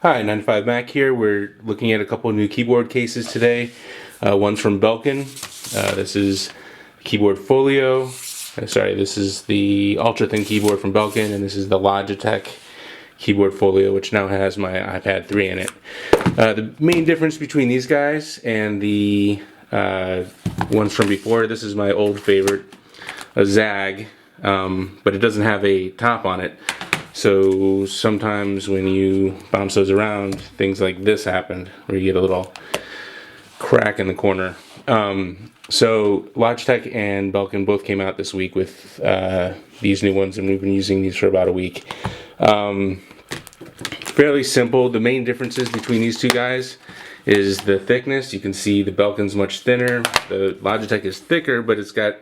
Hi, 95 Mac here. We're looking at a couple of new keyboard cases today. One's from Belkin. This is keyboard folio. This is the ultra thin keyboard from Belkin, and this is the Logitech keyboard folio, which now has my iPad 3 in it. The main difference between these guys and the ones from before, this is my old favorite, a Zag, but it doesn't have a top on it. So sometimes when you bounce those around, things like this happen, where you get a little crack in the corner. So Logitech and Belkin both came out this week with these new ones, and we've been using these for about a week. Fairly simple. The main differences between these two guys is the thickness. You can see the Belkin's much thinner. The Logitech is thicker, but it's got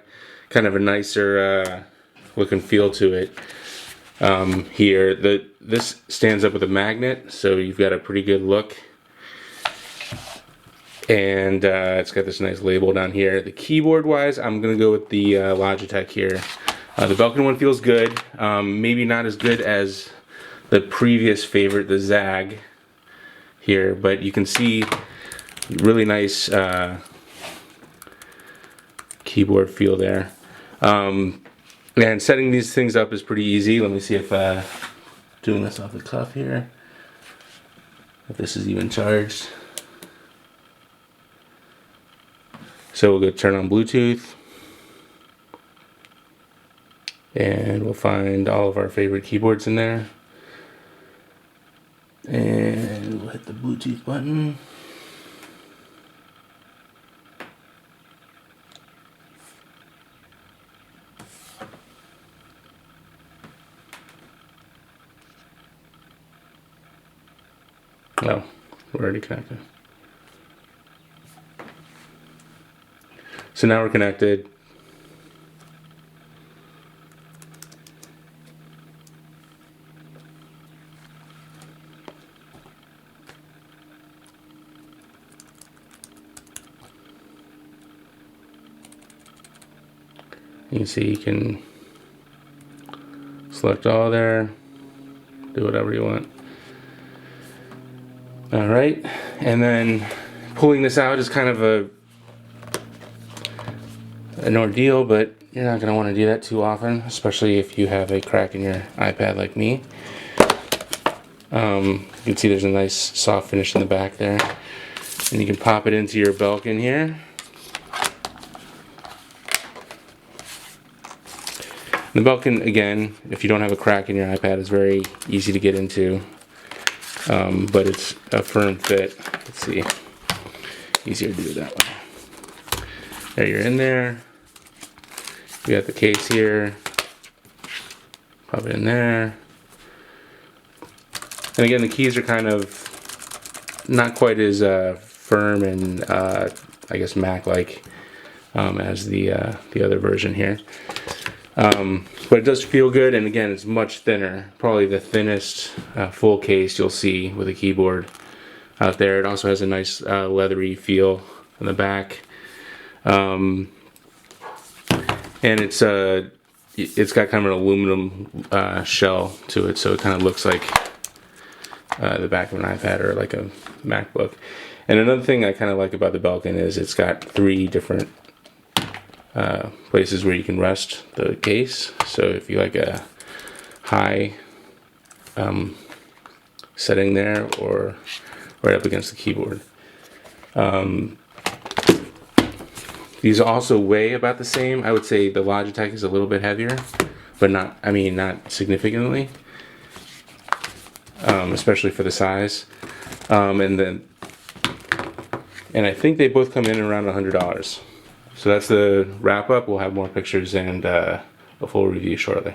kind of a nicer look and feel to it. Here, this stands up with a magnet, so you've got a pretty good look. And it's got this nice label down here. The keyboard wise, I'm going to go with the Logitech here. The Belkin one feels good. Maybe not as good as the previous favorite, the Zag here, but you can see really nice keyboard feel there. And setting these things up is pretty easy. Let me see if doing this off the cuff here, if this is even charged. So we'll go turn on Bluetooth, and we'll find all of our favorite keyboards in there. And we'll hit the Bluetooth button. Oh, we're already connected. So now we're connected. You can see you can select all there, do whatever you want. Alright, and then pulling this out is kind of an ordeal, but you're not going to want to do that too often, especially if you have a crack in your iPad like me. You can see there's a nice soft finish in the back there, and you can pop it into your Belkin here. The Belkin, again, if you don't have a crack in your iPad, is very easy to get into, but it's a firm fit. Let's see, easier to do it that way. There, you're in there. You got the case here. Pop it in there. And again, the keys are kind of not quite as firm and I guess Mac-like as the other version here. But it does feel good, and again, it's much thinner. Probably the thinnest full case you'll see with a keyboard out there. It also has a nice leathery feel in the back. And it's got kind of an aluminum shell to it, so it kind of looks like the back of an iPad or like a MacBook. And another thing I kind of like about the Belkin is it's got 3 different places where you can rest the case. So if you like a high setting there, or right up against the keyboard. These also weigh about the same. I would say the Logitech is a little bit heavier, but not significantly, especially for the size. And I think they both come in around $100. So that's the wrap up. We'll have more pictures and a full review shortly.